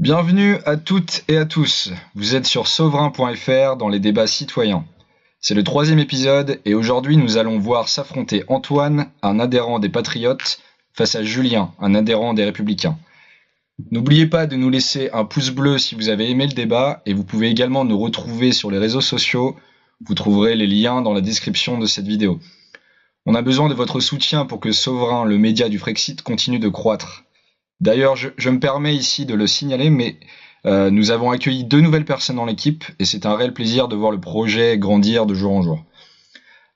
Bienvenue à toutes et à tous. Vous êtes sur Sovryn.fr dans les débats citoyens. C'est le 3e épisode et aujourd'hui nous allons voir s'affronter Antoine, un adhérent des Patriotes, face à Julien, un adhérent des Républicains. N'oubliez pas de nous laisser un pouce bleu si vous avez aimé le débat et vous pouvez également nous retrouver sur les réseaux sociaux. Vous trouverez les liens dans la description de cette vidéo. On a besoin de votre soutien pour que Sovryn, le média du Frexit, continue de croître. D'ailleurs, je me permets ici de le signaler, mais nous avons accueilli 2 nouvelles personnes dans l'équipe et c'est un réel plaisir de voir le projet grandir de jour en jour.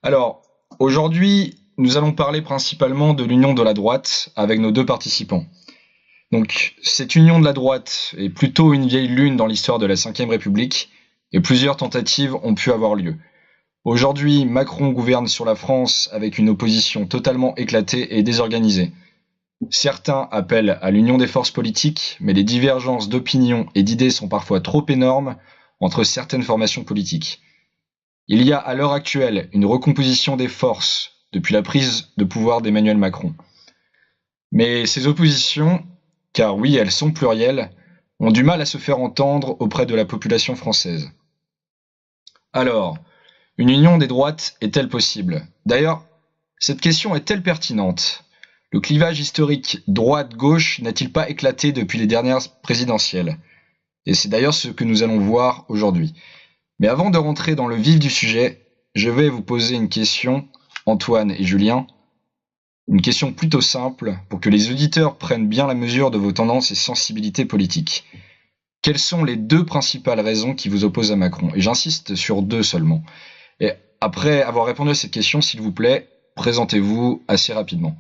Alors, aujourd'hui, nous allons parler principalement de l'union de la droite avec nos 2 participants. Donc, cette union de la droite est plutôt une vieille lune dans l'histoire de la Ve République et plusieurs tentatives ont pu avoir lieu. Aujourd'hui, Macron gouverne sur la France avec une opposition totalement éclatée et désorganisée. Certains appellent à l'union des forces politiques, mais les divergences d'opinion et d'idées sont parfois trop énormes entre certaines formations politiques. Il y a à l'heure actuelle une recomposition des forces depuis la prise de pouvoir d'Emmanuel Macron. Mais ces oppositions, car oui, elles sont plurielles, ont du mal à se faire entendre auprès de la population française. Alors, une union des droites est-elle possible? D'ailleurs, cette question est-elle pertinente? Le clivage historique droite-gauche n'a-t-il pas éclaté depuis les dernières présidentielles? Et c'est d'ailleurs ce que nous allons voir aujourd'hui. Mais avant de rentrer dans le vif du sujet, je vais vous poser une question, Antoine et Julien. Une question plutôt simple pour que les auditeurs prennent bien la mesure de vos tendances et sensibilités politiques. Quelles sont les 2 principales raisons qui vous opposent à Macron? Et j'insiste sur 2 seulement. Et après avoir répondu à cette question, s'il vous plaît, présentez-vous assez rapidement.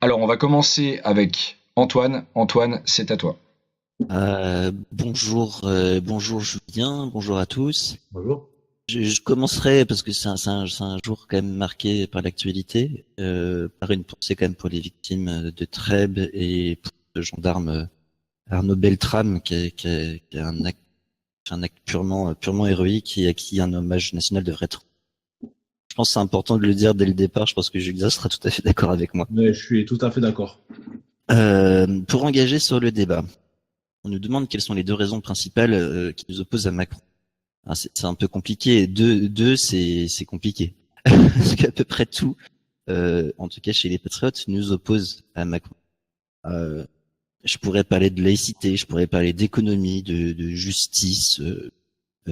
Alors, on va commencer avec Antoine. Antoine, c'est à toi. Bonjour Julien, bonjour à tous. Bonjour. Je commencerai parce que c'est un jour quand même marqué par l'actualité, par une pensée quand même pour les victimes de Trèbes et pour le gendarme Arnaud Beltrame qui a un acte purement héroïque et à qui un hommage national devrait être. Je pense que c'est important de le dire dès le départ. Je pense que Julien sera tout à fait d'accord avec moi. Mais je suis tout à fait d'accord. Pour engager sur le débat, on nous demande quelles sont les 2 raisons principales qui nous opposent à Macron. C'est un peu compliqué. Deux, c'est compliqué. Parce qu'à peu près tout, en tout cas chez les Patriotes, nous oppose à Macron. Je pourrais parler de laïcité, je pourrais parler d'économie, de justice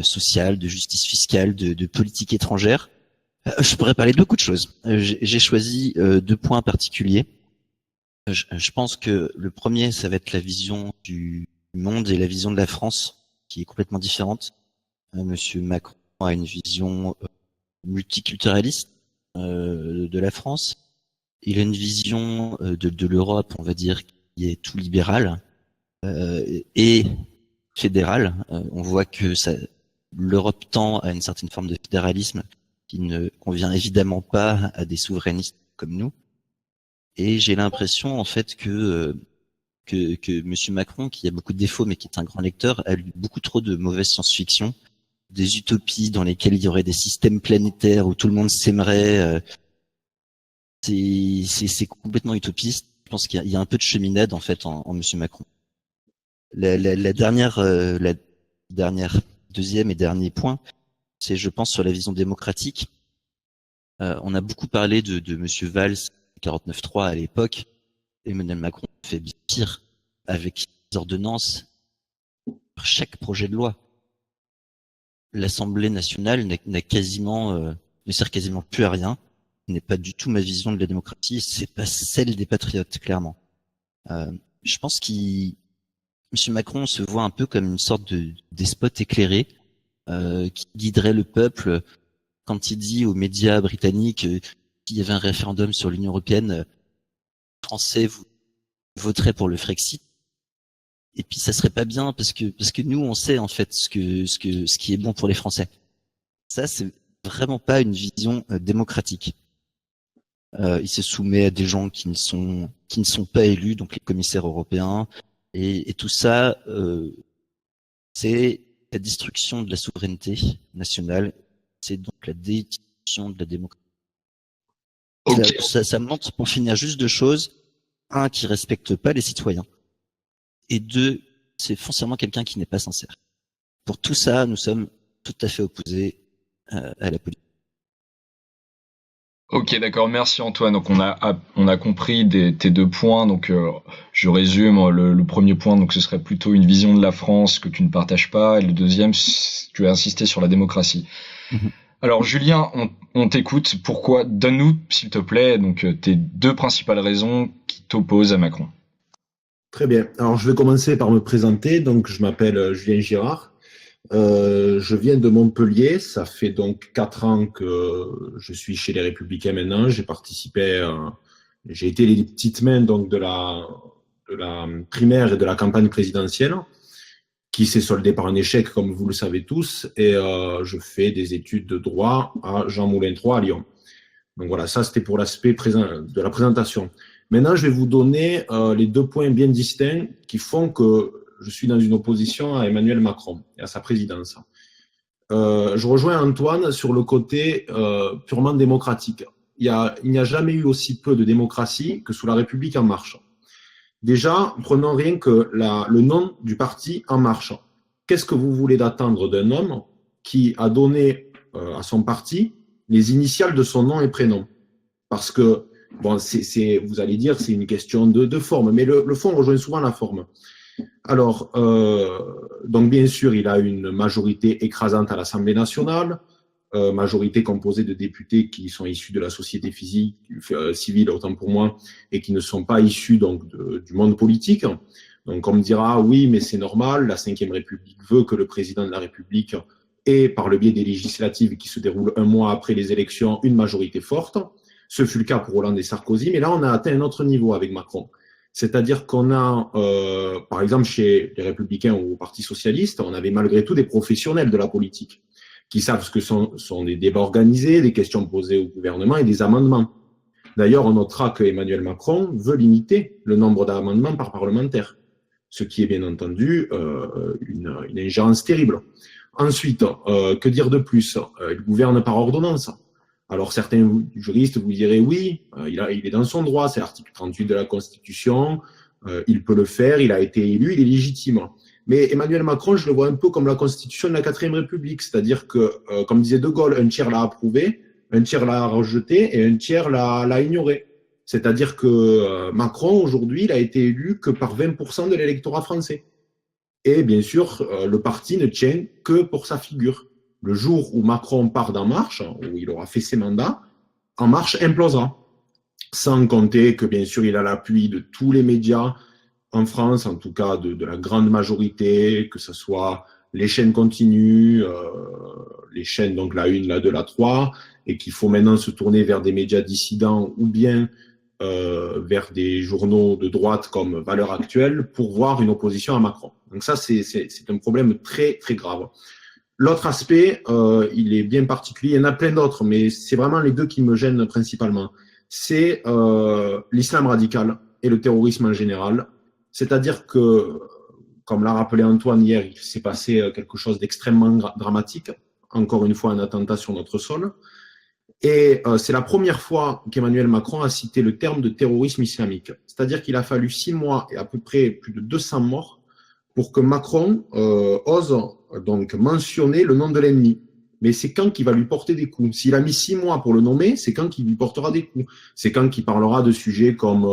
sociale, de justice fiscale, de politique étrangère. Je pourrais parler de beaucoup de choses. J'ai choisi 2 points particuliers. Je pense que le premier, ça va être la vision du monde et la vision de la France, qui est complètement différente. Monsieur Macron a une vision multiculturaliste de la France. Il a une vision de l'Europe, on va dire, qui est tout libérale et fédérale. On voit que l'Europe tend à une certaine forme de fédéralisme qui ne convient évidemment pas à des souverainistes comme nous. Et j'ai l'impression en fait que Monsieur Macron, qui a beaucoup de défauts mais qui est un grand lecteur, a lu beaucoup trop de mauvaise science-fiction, des utopies dans lesquelles il y aurait des systèmes planétaires où tout le monde s'aimerait. C'est complètement utopiste. Je pense qu'il y a un peu de cheminade en fait en Monsieur Macron. La dernière deuxième et dernier point, c'est je pense sur la vision démocratique. On a beaucoup parlé de Monsieur Valls 49.3 à l'époque. Emmanuel Macron fait bien pire avec les ordonnances pour chaque projet de loi. L'Assemblée nationale ne sert quasiment plus à rien. Ce n'est pas du tout ma vision de la démocratie. C'est pas celle des patriotes, clairement. Je pense M. Macron se voit un peu comme une sorte de despote éclairé qui guiderait le peuple. Quand il dit aux médias britanniques qu'il y avait un référendum sur l'Union européenne, Français, vous voterez pour le Frexit. Et puis ça serait pas bien parce que nous on sait en fait ce qui est bon pour les Français. Ça c'est vraiment pas une vision démocratique. Il se soumet à des gens qui ne sont pas élus, donc les commissaires européens, et tout ça c'est la destruction de la souveraineté nationale, c'est donc la déstitution de la démocratie. Okay. Ça montre pour finir juste 2 choses. 1, qui respecte pas les citoyens. Et 2, c'est foncièrement quelqu'un qui n'est pas sincère. Pour tout ça, nous sommes tout à fait opposés à la politique. Ok, d'accord, merci Antoine. Donc on a compris tes deux points. Donc je résume le premier point. Donc ce serait plutôt une vision de la France que tu ne partages pas, et le deuxième, tu as insisté sur la démocratie. Mhm. Alors Julien, on t'écoute. Pourquoi? Donne-nous, s'il te plaît, donc tes deux principales raisons qui t'opposent à Macron. Très bien. Alors, je vais commencer par me présenter. Donc, je m'appelle Julien Girard. Je viens de Montpellier. Ça fait donc 4 ans que je suis chez les Républicains maintenant. J'ai été les petites mains donc de la primaire et de la campagne présidentielle, qui s'est soldée par un échec, comme vous le savez tous. Et je fais des études de droit à Jean Moulin III à Lyon. Donc voilà, ça c'était pour l'aspect de la présentation. Maintenant, je vais vous donner les 2 points bien distincts qui font que je suis dans une opposition à Emmanuel Macron et à sa présidence. Je rejoins Antoine sur le côté purement démocratique. Il n'y a jamais eu aussi peu de démocratie que sous la République En Marche. Déjà, prenons rien que le nom du parti En Marche. Qu'est-ce que vous voulez d'attendre d'un homme qui a donné à son parti les initiales de son nom et prénom? Parce que, bon, vous allez dire, c'est une question de forme, mais le fond rejoint souvent la forme. Alors, donc bien sûr, il a une majorité écrasante à l'Assemblée nationale, majorité composée de députés qui sont issus de la société civile, autant pour moi, et qui ne sont pas issus donc du monde politique. Donc on me dira, oui, mais c'est normal, la Ve République veut que le président de la République ait, par le biais des législatives qui se déroulent 1 mois après les élections, une majorité forte. Ce fut le cas pour Hollande et Sarkozy, mais là, on a atteint un autre niveau avec Macron. C'est-à-dire qu'on a, par exemple, chez les Républicains ou au Parti Socialiste, on avait malgré tout des professionnels de la politique qui savent ce que sont des débats organisés, des questions posées au gouvernement et des amendements. D'ailleurs, on notera que Emmanuel Macron veut limiter le nombre d'amendements par parlementaire, ce qui est bien entendu une ingérence terrible. Ensuite, que dire de plus? Il gouverne par ordonnance. Alors certains juristes vous diraient oui, il est dans son droit, c'est l'article 38 de la Constitution, il peut le faire, il a été élu, il est légitime. Mais Emmanuel Macron, je le vois un peu comme la Constitution de la 4ème République, c'est-à-dire que, comme disait De Gaulle, un tiers l'a approuvé, un tiers l'a rejeté et un tiers l'a ignoré. C'est-à-dire que Macron, aujourd'hui, il a été élu que par 20% de l'électorat français. Et bien sûr, le parti ne tient que pour sa figure. Le jour où Macron part d'En Marche, où il aura fait ses mandats, En Marche implosera. Sans compter que, bien sûr, il a l'appui de tous les médias en France, en tout cas de la grande majorité, que ce soit les chaînes continues, les chaînes, donc la 1, la 2, la 3, et qu'il faut maintenant se tourner vers des médias dissidents ou bien vers des journaux de droite comme Valeurs Actuelles pour voir une opposition à Macron. Donc ça, c'est un problème très, très grave. L'autre aspect, il est bien particulier, il y en a plein d'autres, mais c'est vraiment les deux qui me gênent principalement. C'est l'islam radical et le terrorisme en général. C'est-à-dire que, comme l'a rappelé Antoine hier, il s'est passé quelque chose d'extrêmement dramatique, encore une fois un attentat sur notre sol. Et c'est la première fois qu'Emmanuel Macron a cité le terme de terrorisme islamique. C'est-à-dire qu'il a fallu 6 mois et à peu près plus de 200 morts pour que Macron ose donc mentionner le nom de l'ennemi. Mais c'est quand qu'il va lui porter des coups. S'il a mis 6 mois pour le nommer, c'est quand qu'il lui portera des coups. C'est quand qu'il parlera de sujets comme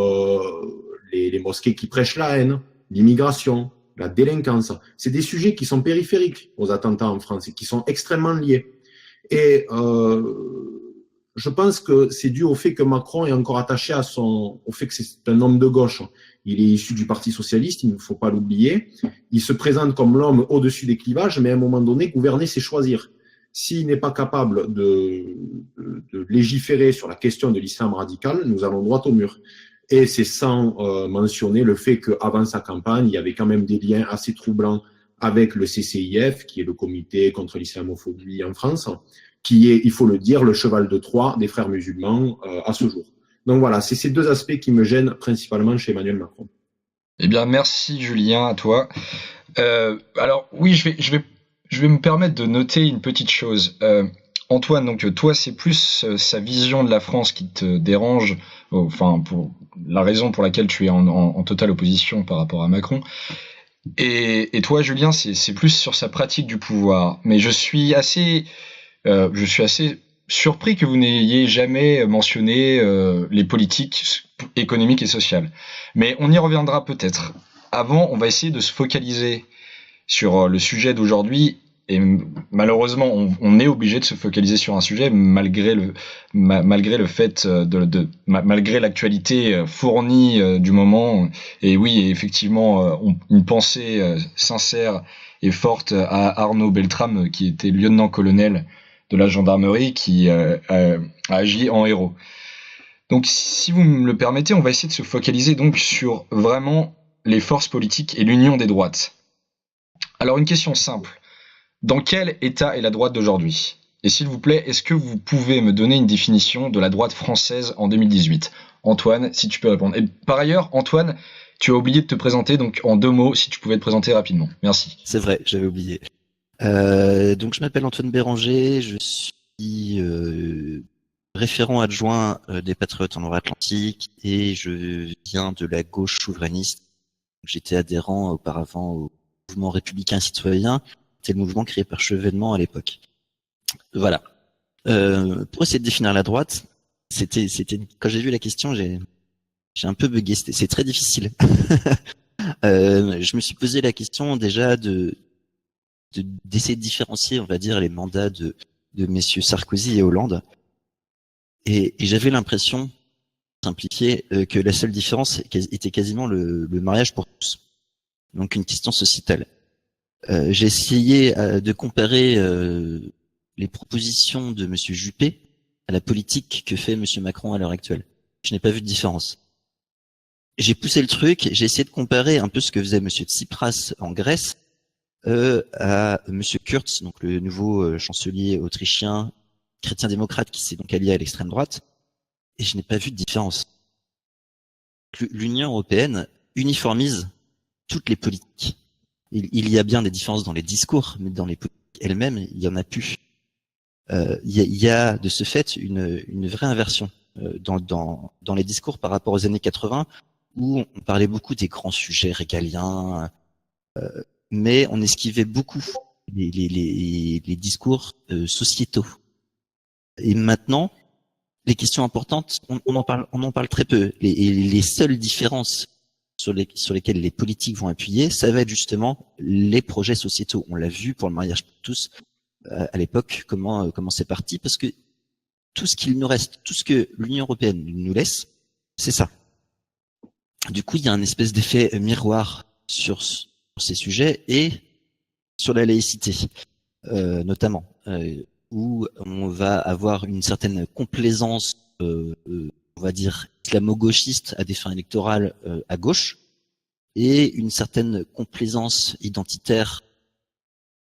les mosquées qui prêchent la haine, l'immigration, la délinquance. C'est des sujets qui sont périphériques aux attentats en France et qui sont extrêmement liés. Et je pense que c'est dû au fait que Macron est encore attaché au fait que c'est un homme de gauche. Il est issu du Parti Socialiste, il ne faut pas l'oublier. Il se présente comme l'homme au-dessus des clivages, mais à un moment donné, gouverner, c'est choisir. S'il n'est pas capable de légiférer sur la question de l'islam radical, nous allons droit au mur. Et c'est sans mentionner le fait qu'avant sa campagne, il y avait quand même des liens assez troublants avec le CCIF, qui est le comité contre l'islamophobie en France, qui est, il faut le dire, le cheval de Troie des frères musulmans à ce jour. Donc voilà, c'est ces deux aspects qui me gênent principalement chez Emmanuel Macron. Eh bien, merci Julien, à toi. Alors oui, je vais me permettre de noter une petite chose. Antoine, donc toi, c'est plus sa vision de la France qui te dérange, enfin pour la raison pour laquelle tu es en totale opposition par rapport à Macron. Et toi, Julien, c'est plus sur sa pratique du pouvoir. Mais je suis assez surpris que vous n'ayez jamais mentionné les politiques économiques et sociales. Mais on y reviendra peut-être. Avant, on va essayer de se focaliser sur le sujet d'aujourd'hui. Et malheureusement, on est obligé de se focaliser sur un sujet malgré le fait malgré l'actualité fournie du moment. Et oui, effectivement, une pensée sincère et forte à Arnaud Beltrame, qui était lieutenant-colonel de la gendarmerie, qui a agi en héros. Donc, si vous me le permettez, on va essayer de se focaliser donc sur vraiment les forces politiques et l'union des droites. Alors, une question simple. Dans quel état est la droite d'aujourd'hui? Et s'il vous plaît, est-ce que vous pouvez me donner une définition de la droite française en 2018? Antoine, si tu peux répondre. Et par ailleurs, Antoine, tu as oublié de te présenter, donc en 2 mots, si tu pouvais te présenter rapidement. Merci. C'est vrai, j'avais oublié. Donc je m'appelle Antoine Béranger, je suis référent adjoint des Patriotes en Loire-Atlantique et je viens de la gauche souverainiste. J'étais adhérent auparavant au mouvement républicain citoyen. C'est le mouvement créé par Chevènement à l'époque. Voilà. Pour essayer de définir la droite, c'était quand j'ai vu la question, j'ai un peu bugué. C'est très difficile. Je me suis posé la question déjà d'essayer de différencier, on va dire, les mandats de messieurs Sarkozy et Hollande. Et j'avais l'impression, simplifié, que la seule différence était quasiment le mariage pour tous. Donc une question sociétale. J'ai essayé de comparer les propositions de monsieur Juppé à la politique que fait monsieur Macron à l'heure actuelle. Je n'ai pas vu de différence. J'ai poussé le truc, j'ai essayé de comparer un peu ce que faisait monsieur Tsipras en Grèce à monsieur Kurz, donc le nouveau chancelier autrichien chrétien-démocrate qui s'est donc allié à l'extrême droite, et je n'ai pas vu de différence. L'Union européenne uniformise toutes les politiques. Il y a bien des différences dans les discours, mais dans les politiques elles-mêmes, il y en a plus. Il y a de ce fait une vraie inversion dans les discours par rapport aux années 80, où on parlait beaucoup des grands sujets régaliens, mais on esquivait beaucoup les discours sociétaux. Et maintenant, les questions importantes, on en parle très peu. Les seules différences sur lesquelles les politiques vont appuyer, ça va être justement les projets sociétaux. On l'a vu pour le mariage pour tous à l'époque, comment c'est parti, parce que tout ce qu'il nous reste, tout ce que l'Union européenne nous laisse, c'est ça. Du coup, il y a un espèce d'effet miroir sur ces sujets et sur la laïcité, notamment, où on va avoir une certaine complaisance, on va dire islamo-gauchiste à des fins électorales à gauche, et une certaine complaisance identitaire.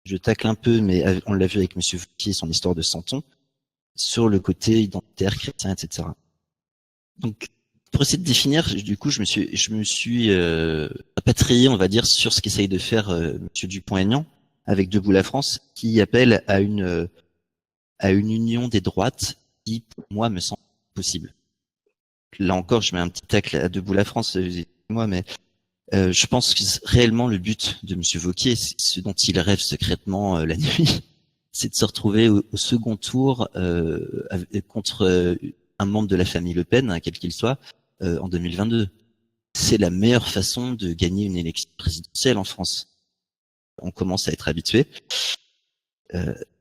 Je tacle un peu, mais on l'a vu avec monsieur Fouquier, son histoire de Santon, sur le côté identitaire chrétien, etc. Donc, pour essayer de définir, du coup, je me suis rapatrié, on va dire, sur ce qu'essaye de faire monsieur Dupont-Aignan avec Debout la France, qui appelle à une union des droites qui, pour moi, me semble possible. Là encore, je mets un petit tacle à Debout la France, moi, mais je pense que réellement le but de monsieur Wauquiez, ce dont il rêve secrètement la nuit, c'est de se retrouver au second tour contre un membre de la famille Le Pen, quel qu'il soit, en 2022. C'est la meilleure façon de gagner une élection présidentielle en France. On commence à être habitué.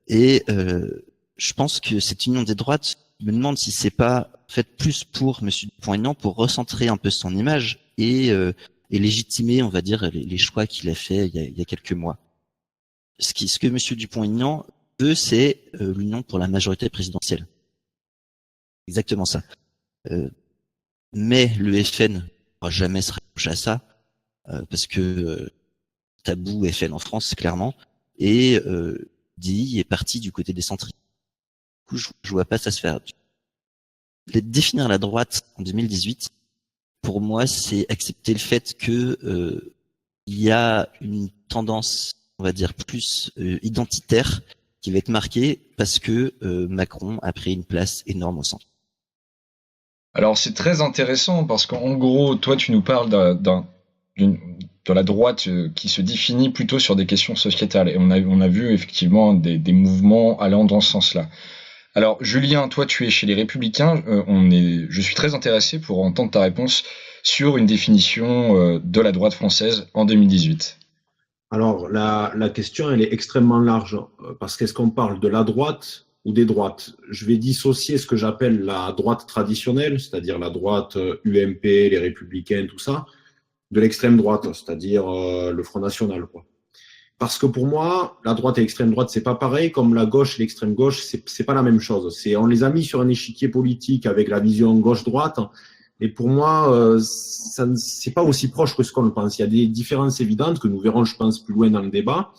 Je pense que cette union des droites, je me demande si c'est pas fait plus pour monsieur Dupont-Aignan pour recentrer un peu son image et légitimer, on va dire, les choix qu'il a fait il y a quelques mois. Ce que monsieur Dupont-Aignan veut, c'est l'union pour la majorité présidentielle. Exactement ça. Mais le FN ne pourra jamais se rapprocher à ça, parce que tabou FN en France, clairement, et DI est parti du côté des centristes. Du coup, je vois pas ça se faire. Définir la droite en 2018, pour moi, c'est accepter le fait que il y a une tendance, on va dire, plus identitaire qui va être marquée parce que Macron a pris une place énorme au centre. Alors c'est très intéressant parce qu'en gros, toi tu nous parles de la droite qui se définit plutôt sur des questions sociétales. Et on a vu effectivement des mouvements allant dans ce sens-là. Alors, Julien, toi, tu es chez les Républicains. Je suis très intéressé pour entendre ta réponse sur une définition de la droite française en 2018. Alors, la question, elle est extrêmement large, parce qu'est-ce qu'on parle de la droite ou des droites? Je vais dissocier ce que j'appelle la droite traditionnelle, c'est-à-dire la droite UMP, les Républicains, tout ça, de l'extrême droite, c'est-à-dire le Front National, quoi. Parce que pour moi, la droite et l'extrême droite, c'est pas pareil, comme la gauche et l'extrême gauche, c'est pas la même chose. On les a mis sur un échiquier politique avec la vision gauche-droite, et pour moi, c'est pas aussi proche que ce qu'on le pense. Il y a des différences évidentes que nous verrons, je pense, plus loin dans le débat.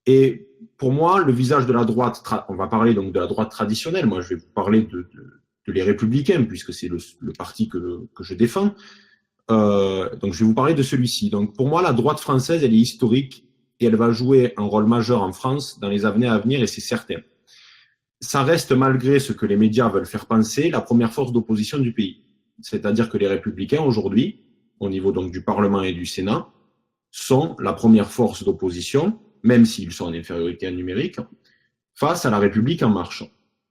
Et pour moi, le visage de la droite, on va parler donc de la droite traditionnelle. Moi, je vais vous parler de les Républicains, puisque c'est le parti que je défends. Donc, je vais vous parler de celui-ci. Donc, pour moi, la droite française, elle est historique et elle va jouer un rôle majeur en France dans les années à venir, et c'est certain. Ça reste, malgré ce que les médias veulent faire penser, la première force d'opposition du pays. C'est-à-dire que les Républicains, aujourd'hui, au niveau donc du Parlement et du Sénat, sont la première force d'opposition, même s'ils sont en infériorité numérique, face à la République en marche.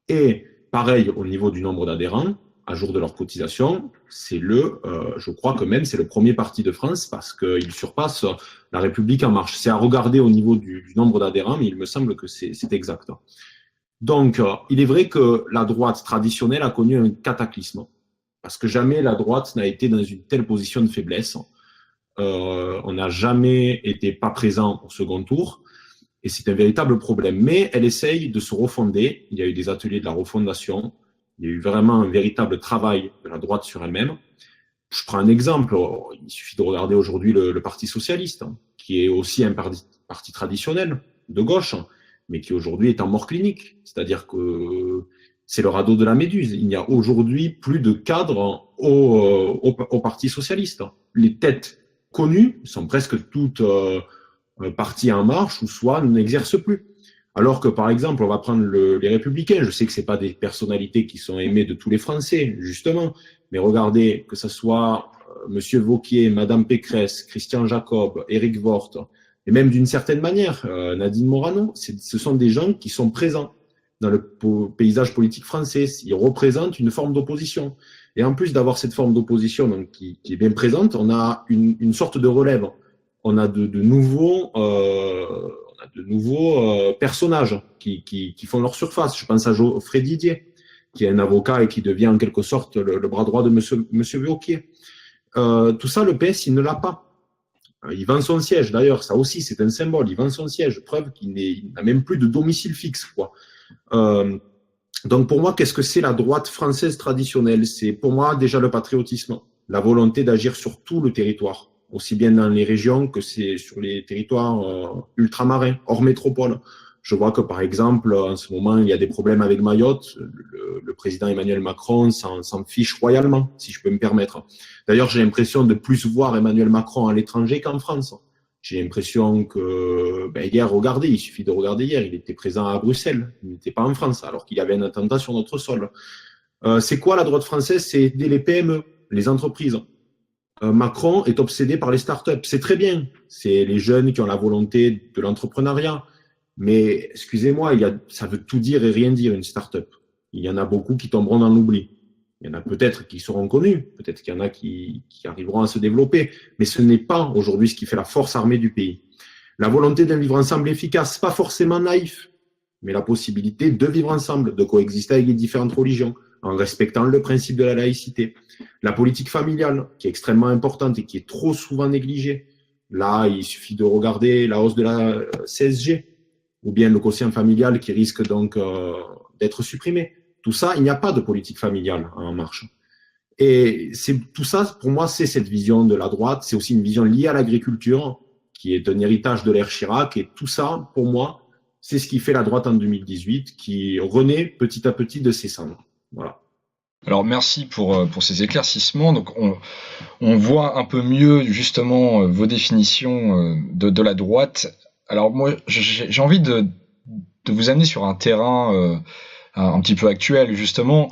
Et pareil, au niveau du nombre d'adhérents, à jour de leur cotisation, je crois que même c'est le premier parti de France parce qu'il surpasse la République en marche. C'est à regarder au niveau du nombre d'adhérents, mais il me semble que c'est exact. Donc, il est vrai que la droite traditionnelle a connu un cataclysme parce que jamais la droite n'a été dans une telle position de faiblesse. On n'a jamais été pas présent au second tour. Et c'est un véritable problème. Mais elle essaye de se refonder. Il y a eu des ateliers de la refondation. Il y a eu vraiment un véritable travail de la droite sur elle-même. Je prends un exemple. Il suffit de regarder aujourd'hui le Parti socialiste, qui est aussi un parti traditionnel de gauche, mais qui aujourd'hui est en mort clinique. C'est-à-dire que c'est le radeau de la Méduse. Il n'y a aujourd'hui plus de cadres au Parti socialiste. Les têtes connues sont presque toutes parties en marche ou soit n'exercent plus. Alors que, par exemple, on va prendre les Républicains. Je sais que c'est pas des personnalités qui sont aimées de tous les Français, justement. Mais regardez, que ce soit Monsieur Wauquiez, Madame Pécresse, Christian Jacob, Éric Woerth, et même d'une certaine manière, Nadine Morano, ce sont des gens qui sont présents dans le paysage politique français. Ils représentent une forme d'opposition. Et en plus d'avoir cette forme d'opposition donc, qui est bien présente, on a une sorte de relève. On a de nouveaux personnages qui font leur surface. Je pense à Geoffrey Didier, qui est un avocat et qui devient en quelque sorte le bras droit de Monsieur Wauquiez. Tout ça, le PS, il ne l'a pas. Il vend son siège, d'ailleurs, ça aussi, c'est un symbole. Il vend son siège, preuve qu'il n'a même plus de domicile fixe, quoi. Donc, pour moi, qu'est-ce que c'est la droite française traditionnelle? C'est, pour moi, déjà le patriotisme, la volonté d'agir sur tout le territoire, aussi bien dans les régions que c'est sur les territoires ultramarins, hors métropole. Je vois que, par exemple, en ce moment, il y a des problèmes avec Mayotte. Le président Emmanuel Macron s'en fiche royalement, si je peux me permettre. D'ailleurs, j'ai l'impression de plus voir Emmanuel Macron à l'étranger qu'en France. J'ai l'impression que, hier, regardez, il suffit de regarder hier, il était présent à Bruxelles, il n'était pas en France, alors qu'il y avait un attentat sur notre sol. C'est quoi la droite française? C'est aider les PME, les entreprises. Macron est obsédé par les startups. C'est très bien. C'est les jeunes qui ont la volonté de l'entrepreneuriat. Mais, excusez-moi, ça veut tout dire et rien dire, une start-up. Il y en a beaucoup qui tomberont dans l'oubli. Il y en a peut-être qui seront connus, peut-être qu'il y en a qui arriveront à se développer, mais ce n'est pas aujourd'hui ce qui fait la force armée du pays. La volonté d'un vivre ensemble efficace, pas forcément naïf, mais la possibilité de vivre ensemble, de coexister avec les différentes religions, en respectant le principe de la laïcité. La politique familiale, qui est extrêmement importante et qui est trop souvent négligée. Là, il suffit de regarder la hausse de la CSG, ou bien le quotient familial qui risque donc d'être supprimé. Tout ça, il n'y a pas de politique familiale en marche. Et tout ça, pour moi, c'est cette vision de la droite. C'est aussi une vision liée à l'agriculture, qui est un héritage de l'ère Chirac. Et tout ça, pour moi, c'est ce qui fait la droite en 2018, qui renaît petit à petit de ses cendres. Voilà. Alors merci pour ces éclaircissements. Donc on voit un peu mieux justement vos définitions de la droite. Alors moi, j'ai envie de vous amener sur un terrain un petit peu actuel, justement.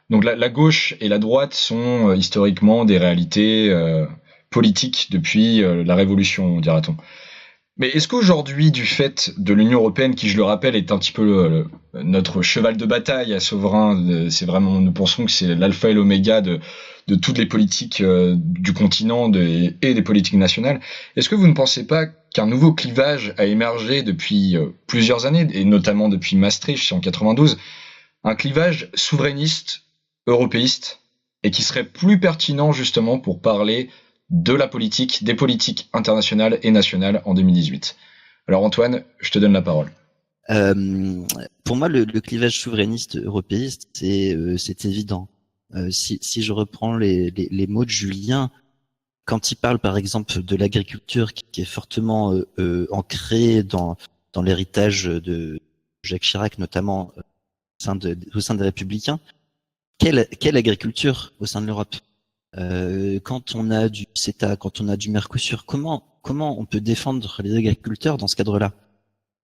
Donc la gauche et la droite sont historiquement des réalités politique depuis la Révolution, dira-t-on. Mais est-ce qu'aujourd'hui, du fait de l'Union européenne, qui je le rappelle est un petit peu notre cheval de bataille à Sovereign, c'est vraiment, nous pensons que c'est l'alpha et l'oméga de toutes les politiques du continent et des politiques nationales, est-ce que vous ne pensez pas qu'un nouveau clivage a émergé depuis plusieurs années, et notamment depuis Maastricht en 92, un clivage souverainiste, européiste, et qui serait plus pertinent justement pour parler de la politique, des politiques internationales et nationales en 2018. Alors Antoine, je te donne la parole. Pour moi, le clivage souverainiste européiste, c'est évident. Si je reprends les mots de Julien, quand il parle par exemple de l'agriculture qui est fortement ancrée dans l'héritage de Jacques Chirac, notamment au sein des Républicains, quelle agriculture au sein de l'Europe? Quand on a du CETA, quand on a du Mercosur, comment on peut défendre les agriculteurs dans ce cadre-là?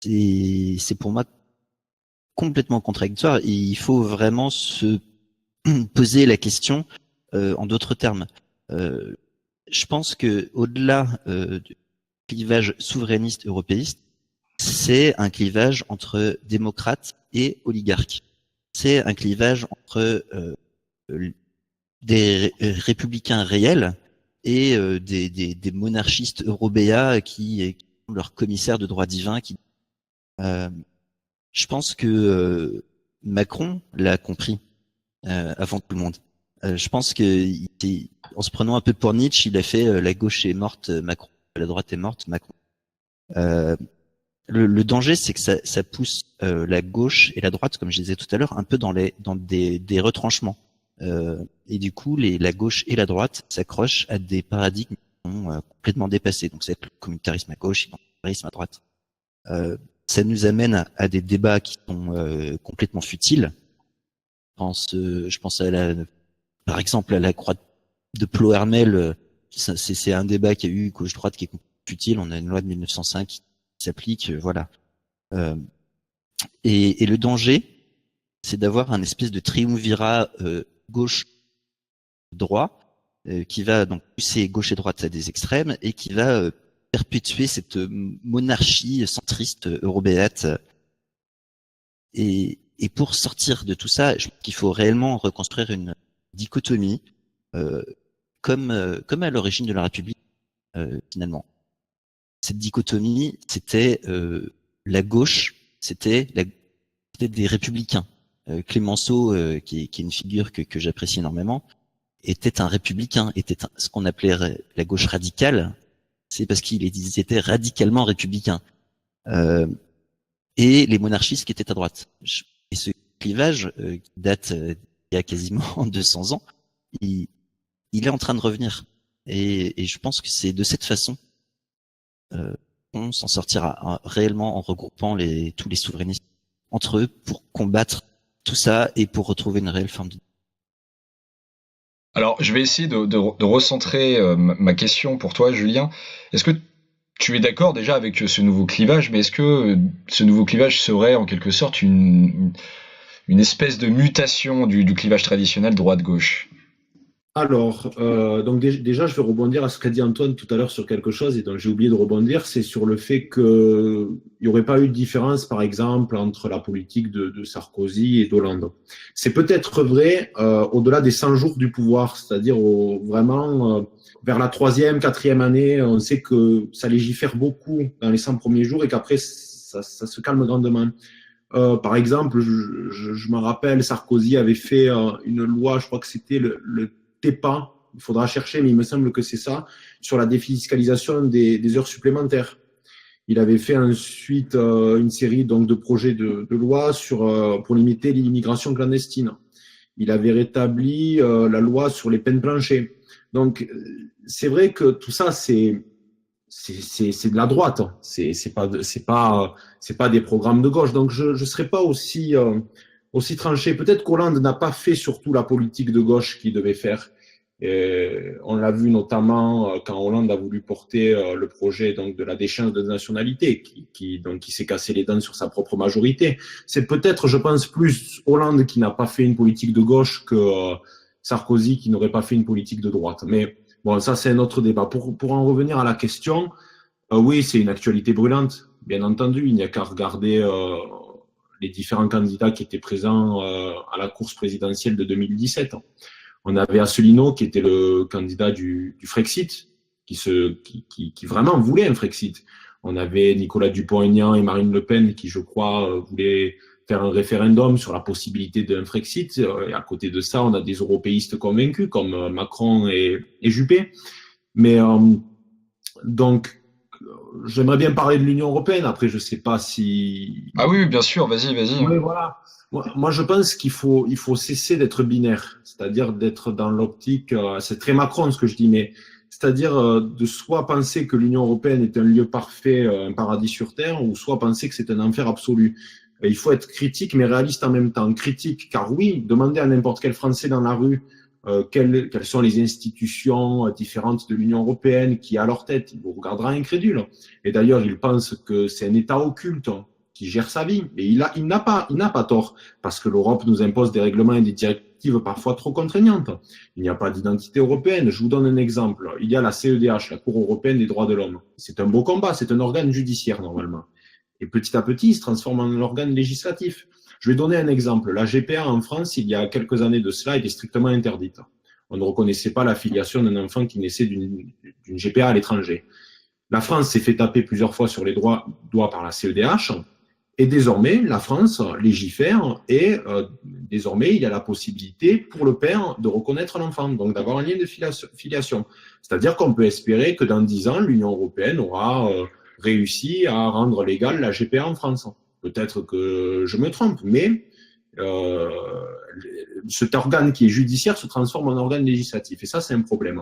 C'est pour moi complètement contradictoire et il faut vraiment se poser la question en d'autres termes. Je pense que au-delà du clivage souverainiste européiste, c'est un clivage entre démocrates et oligarques. C'est un clivage entre des républicains réels et des monarchistes eurobéats qui ont leur commissaire de droit divin. Je pense que Macron l'a compris avant tout le monde. Je pense que en se prenant un peu pour Nietzsche, il a fait la gauche est morte, Macron, la droite est morte, Macron. Le danger, c'est que ça pousse la gauche et la droite, comme je disais tout à l'heure, un peu dans des retranchements. Et du coup, la gauche et la droite s'accrochent à des paradigmes qui sont complètement dépassés. Donc, c'est le communautarisme à gauche et l'autoritarisme à droite. Ça nous amène à des débats qui sont complètement futiles. Je pense par exemple, à la croix de Ploërmel. C'est un débat qui a eu gauche-droite qui est complètement futile. On a une loi de 1905 qui s'applique, voilà. Et le danger, c'est d'avoir un espèce de triumvirat gauche-droit qui va donc pousser gauche et droite à des extrêmes et qui va perpétuer cette monarchie centriste eurobéate. Et pour sortir de tout ça, je pense qu'il faut réellement reconstruire une dichotomie comme à l'origine de la République, finalement. Cette dichotomie, c'était la gauche, c'était des républicains. Clémenceau, qui est une figure que j'apprécie énormément, était un républicain, était ce qu'on appelait la gauche radicale. C'est parce qu'ils étaient radicalement républicains. Et les monarchistes qui étaient à droite. Et ce clivage, qui date il y a quasiment 200 ans, il est en train de revenir. Et je pense que c'est de cette façon qu'on s'en sortira réellement en regroupant tous les souverainistes entre eux pour combattre tout ça et pour retrouver une réelle forme de... Alors, je vais essayer de recentrer ma question pour toi, Julien. Est-ce que tu es d'accord déjà avec ce nouveau clivage, mais est-ce que ce nouveau clivage serait en quelque sorte une espèce de mutation du clivage traditionnel droite-gauche? Alors, donc déjà, je vais rebondir à ce qu'a dit Antoine tout à l'heure sur quelque chose et dont j'ai oublié de rebondir, c'est sur le fait qu'il n'y aurait pas eu de différence, par exemple, entre la politique de Sarkozy et d'Hollande. C'est peut-être vrai au-delà des 100 jours du pouvoir, c'est-à-dire vraiment vers la 3e, 4e année, on sait que ça légifère beaucoup dans les 100 premiers jours et qu'après, ça se calme grandement. Par exemple, je m'en rappelle, Sarkozy avait fait une loi, je crois que c'était le TEPA, il faudra chercher, mais il me semble que c'est ça, sur la défiscalisation des heures supplémentaires. Il avait fait ensuite une série donc de projets de loi pour limiter l'immigration clandestine. Il avait rétabli la loi sur les peines planchées. Donc, c'est vrai que tout ça, c'est de la droite. C'est pas des programmes de gauche. Donc, je serais pas aussi tranché. Peut-être qu'Hollande n'a pas fait surtout la politique de gauche qu'il devait faire. Et on l'a vu notamment quand Hollande a voulu porter le projet donc de la déchéance de nationalité, qui s'est cassé les dents sur sa propre majorité. C'est peut-être, je pense, plus Hollande qui n'a pas fait une politique de gauche que Sarkozy qui n'aurait pas fait une politique de droite. Mais Bon, ça, c'est un autre débat. Pour en revenir à la question, oui, c'est une actualité brûlante, bien entendu. Il n'y a qu'à regarder les différents candidats qui étaient présents à la course présidentielle de 2017. On avait Asselineau, qui était le candidat du Frexit, qui vraiment voulait un Frexit. On avait Nicolas Dupont-Aignan et Marine Le Pen, qui, je crois, voulaient faire un référendum sur la possibilité d'un Frexit. Et à côté de ça, on a des européistes convaincus, comme Macron et Juppé. Mais donc, j'aimerais bien parler de l'Union européenne. Après, je ne sais pas si... Ah oui, bien sûr, vas-y, vas-y. Oui, voilà. Moi, je pense il faut cesser d'être binaire, c'est-à-dire d'être dans l'optique, c'est très Macron ce que je dis, mais c'est-à-dire de soit penser que l'Union européenne est un lieu parfait, un paradis sur Terre, ou soit penser que c'est un enfer absolu. Et il faut être critique, mais réaliste en même temps. Critique, car oui, demander à n'importe quel Français dans la rue quelles sont les institutions différentes de l'Union européenne qui a à leur tête, il vous regardera incrédule. Et d'ailleurs, il pense que c'est un État occulte qui gère sa vie. Et il n'a pas tort, parce que l'Europe nous impose des règlements et des directives parfois trop contraignantes. Il n'y a pas d'identité européenne. Je vous donne un exemple. Il y a la CEDH, la Cour européenne des droits de l'homme. C'est un beau combat, c'est un organe judiciaire normalement. Et petit à petit, il se transforme en un organe législatif. Je vais donner un exemple. La GPA en France, il y a quelques années de cela, était strictement interdite. On ne reconnaissait pas l'affiliation d'un enfant qui naissait d'une GPA à l'étranger. La France s'est fait taper plusieurs fois sur les doigts par la CEDH. Et désormais, la France légifère et désormais, il y a la possibilité pour le père de reconnaître l'enfant, donc d'avoir un lien de filiation. C'est-à-dire qu'on peut espérer que dans 10 ans, l'Union européenne aura réussi à rendre légale la GPA en France. Peut-être que je me trompe, mais cet organe qui est judiciaire se transforme en organe législatif. Et ça, c'est un problème.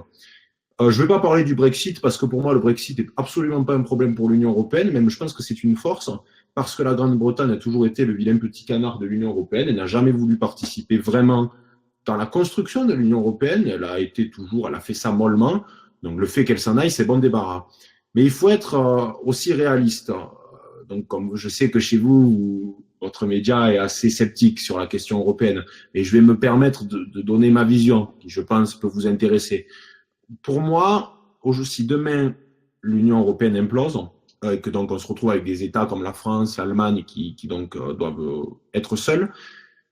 Je ne vais pas parler du Brexit parce que pour moi, le Brexit n'est absolument pas un problème pour l'Union européenne. Même je pense que c'est une force parce que la Grande-Bretagne a toujours été le vilain petit canard de l'Union européenne. Elle n'a jamais voulu participer vraiment dans la construction de l'Union européenne. Elle a fait ça mollement. Donc le fait qu'elle s'en aille, c'est bon débarras. Mais il faut être aussi réaliste. Donc comme je sais que chez vous, votre média est assez sceptique sur la question européenne, et je vais me permettre de donner ma vision, qui je pense peut vous intéresser. Pour moi, si demain l'Union européenne implose, et que donc on se retrouve avec des États comme la France, l'Allemagne, qui donc doivent être seuls,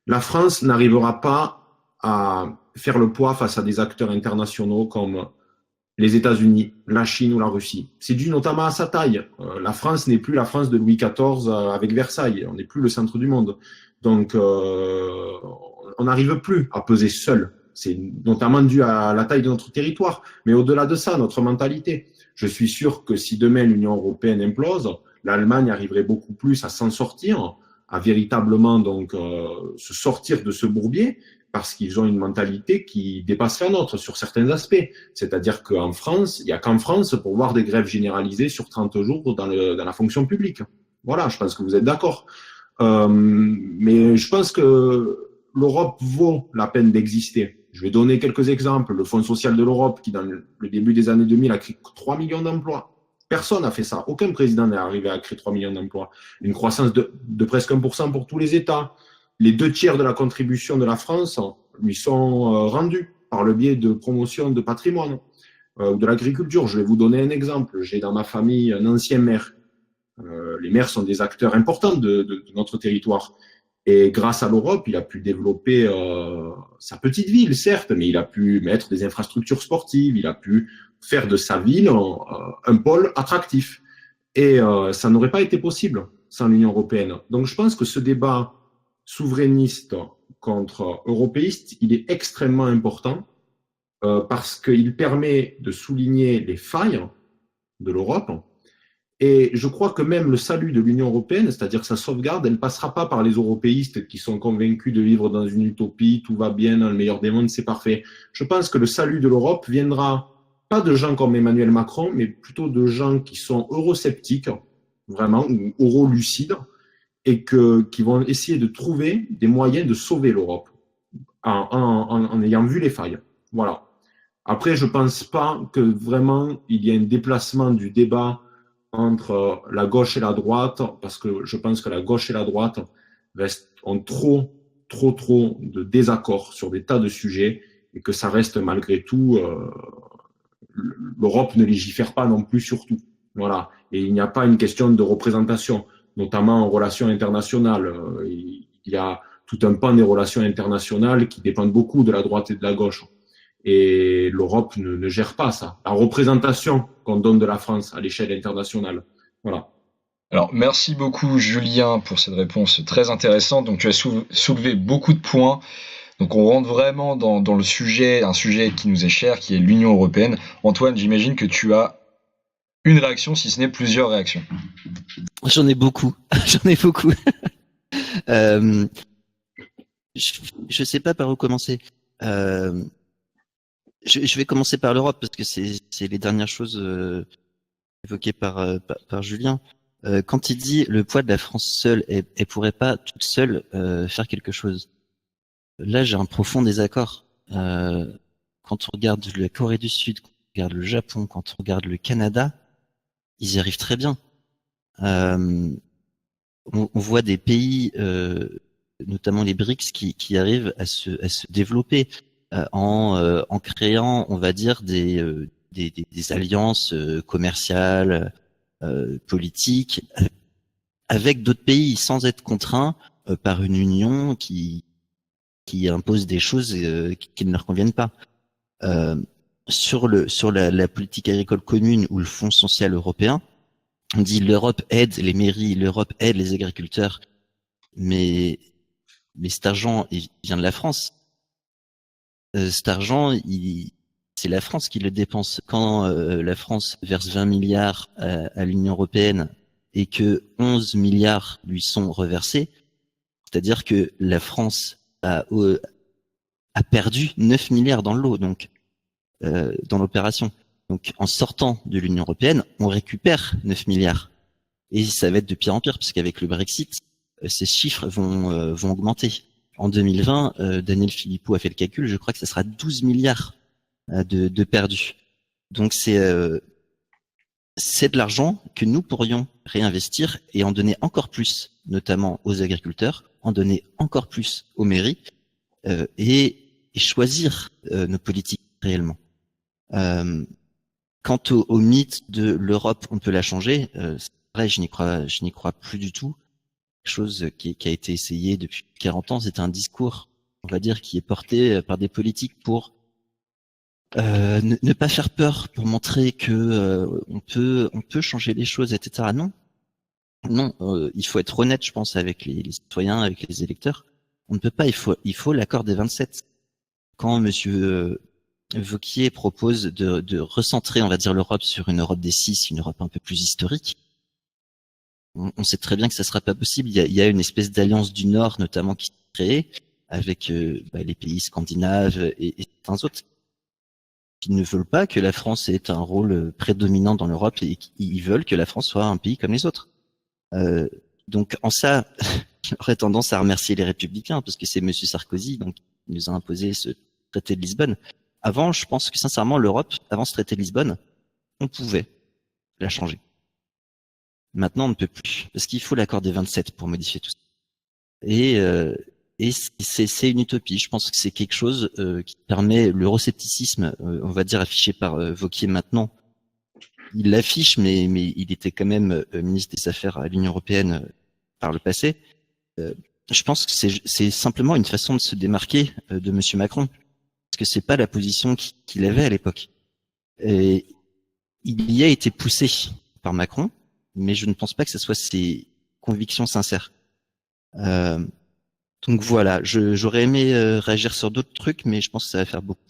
la France n'arrivera pas à faire le poids face à des acteurs internationaux comme les États-Unis, la Chine ou la Russie. C'est dû notamment à sa taille. La France n'est plus la France de Louis XIV avec Versailles. On n'est plus le centre du monde. Donc, on n'arrive plus à peser seul. C'est notamment dû à la taille de notre territoire. Mais au-delà de ça, notre mentalité. Je suis sûr que si demain l'Union européenne implose, l'Allemagne arriverait beaucoup plus à s'en sortir, à véritablement donc se sortir de ce bourbier, parce qu'ils ont une mentalité qui dépasse la nôtre sur certains aspects. C'est-à-dire qu'en France, il n'y a qu'en France pour voir des grèves généralisées sur 30 jours dans la fonction publique. Voilà, je pense que vous êtes d'accord. Mais je pense que l'Europe vaut la peine d'exister. Je vais donner quelques exemples. Le Fonds social de l'Europe, qui dans le début des années 2000 a créé 3 millions d'emplois. Personne n'a fait ça. Aucun président n'est arrivé à créer 3 millions d'emplois. Une croissance de presque 1% pour tous les États. Les 2 tiers de la contribution de la France lui sont rendus par le biais de promotion de patrimoine ou de l'agriculture. Je vais vous donner un exemple. J'ai dans ma famille un ancien maire. Les maires sont des acteurs importants de notre territoire. Et grâce à l'Europe, il a pu développer sa petite ville, certes, mais il a pu mettre des infrastructures sportives, il a pu faire de sa ville un pôle attractif. Et ça n'aurait pas été possible sans l'Union européenne. Donc je pense que ce débat souverainiste contre européiste, il est extrêmement important parce qu'il permet de souligner les failles de l'Europe. Et je crois que même le salut de l'Union européenne, c'est-à-dire sa sauvegarde, elle ne passera pas par les européistes qui sont convaincus de vivre dans une utopie, tout va bien, dans le meilleur des mondes, c'est parfait. Je pense que le salut de l'Europe viendra pas de gens comme Emmanuel Macron, mais plutôt de gens qui sont eurosceptiques, vraiment, ou eurolucides, et qui vont essayer de trouver des moyens de sauver l'Europe en ayant vu les failles. Voilà. Après, je ne pense pas que vraiment il y ait un déplacement du débat entre la gauche et la droite, parce que je pense que la gauche et la droite ont trop de désaccords sur des tas de sujets et que ça reste malgré tout l'Europe ne légifère pas non plus sur tout. Voilà. Et il n'y a pas une question de représentation, notamment en relations internationales. Il y a tout un pan des relations internationales qui dépendent beaucoup de la droite et de la gauche. Et l'Europe ne gère pas ça. La représentation qu'on donne de la France à l'échelle internationale. Voilà. Alors, merci beaucoup, Julien, pour cette réponse très intéressante. Donc, tu as soulevé beaucoup de points. Donc, on rentre vraiment dans le sujet, un sujet qui nous est cher, qui est l'Union européenne. Antoine, j'imagine que tu as une réaction, si ce n'est plusieurs réactions. J'en ai beaucoup. J'en ai beaucoup. Je sais pas par où commencer. Je vais commencer par l'Europe parce que c'est les dernières choses évoquées par Julien. Quand il dit le poids de la France seule, elle pourrait pas toute seule faire quelque chose. Là, j'ai un profond désaccord. Quand on regarde la Corée du Sud, quand on regarde le Japon, quand on regarde le Canada, ils y arrivent très bien. On voit des pays, notamment les BRICS, qui arrivent à se développer en créant, on va dire, des alliances commerciales, politiques, avec d'autres pays, sans être contraints par une union qui impose des choses qui ne leur conviennent pas. Sur la politique agricole commune ou le Fonds social européen, on dit l'Europe aide les mairies, l'Europe aide les agriculteurs, mais cet argent il vient de la France. Cet argent, c'est la France qui le dépense. Quand la France verse 20 milliards à l'Union européenne et que 11 milliards lui sont reversés, c'est-à-dire que la France a perdu 9 milliards dans le lot, donc dans l'opération. Donc en sortant de l'Union européenne, on récupère 9 milliards. Et ça va être de pire en pire, parce qu'avec le Brexit, ces chiffres vont augmenter. En 2020, Daniel Philippot a fait le calcul, je crois que ça sera 12 milliards de perdus. Donc c'est de l'argent que nous pourrions réinvestir et en donner encore plus, notamment aux agriculteurs, en donner encore plus aux mairies et choisir nos politiques réellement. Quant au mythe de l'Europe, on peut la changer. C'est vrai, je n'y crois plus du tout. Quelque chose qui a été essayé depuis 40 ans, c'est un discours, on va dire, qui est porté par des politiques pour ne pas faire peur, pour montrer que on peut changer les choses, etc. Non, il faut être honnête, je pense, avec les citoyens, avec les électeurs. On ne peut pas. Il faut l'accord des 27. Quand Monsieur Wauquiez propose de recentrer, on va dire, l'Europe sur une Europe des 6, une Europe un peu plus historique, on sait très bien que ça sera pas possible. Il y a une espèce d'alliance du Nord, notamment, qui s'est créée avec les pays scandinaves et certains autres qui ne veulent pas que la France ait un rôle prédominant dans l'Europe et qui veulent que la France soit un pays comme les autres. Donc en ça, j'aurais tendance à remercier les Républicains parce que c'est Monsieur Sarkozy donc qui nous a imposé ce traité de Lisbonne. Avant, je pense que sincèrement, l'Europe, avant ce traité de Lisbonne, on pouvait la changer. Maintenant, on ne peut plus parce qu'il faut l'accord des 27 pour modifier tout ça. Et c'est une utopie. Je pense que c'est quelque chose qui permet l'euroscepticisme, on va dire affiché par Wauquiez maintenant. Il l'affiche, mais il était quand même ministre des Affaires à l'Union européenne par le passé. Je pense que c'est simplement une façon de se démarquer de Monsieur Macron, parce que c'est pas la position qu'il avait à l'époque. Et il y a été poussé par Macron, mais je ne pense pas que ce soit ses convictions sincères. Donc voilà, j'aurais aimé réagir sur d'autres trucs, mais je pense que ça va faire beaucoup.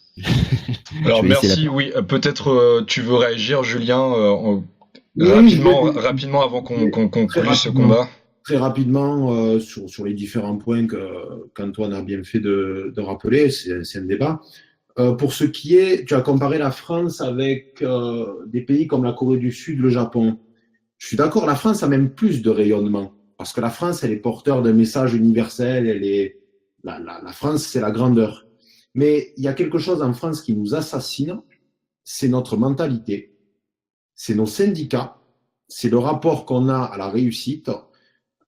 Alors merci, oui, peut-être tu veux réagir, Julien, rapidement avant qu'on conclue ce combat. Très rapidement sur les différents points qu'Antoine a bien fait de rappeler, c'est un débat. Pour ce qui est, tu as comparé la France avec des pays comme la Corée du Sud, le Japon. Je suis d'accord, la France a même plus de rayonnement. Parce que la France, elle est porteur d'un message universel, la France, c'est la grandeur. Mais il y a quelque chose en France qui nous assassine, c'est notre mentalité, c'est nos syndicats, c'est le rapport qu'on a à la réussite.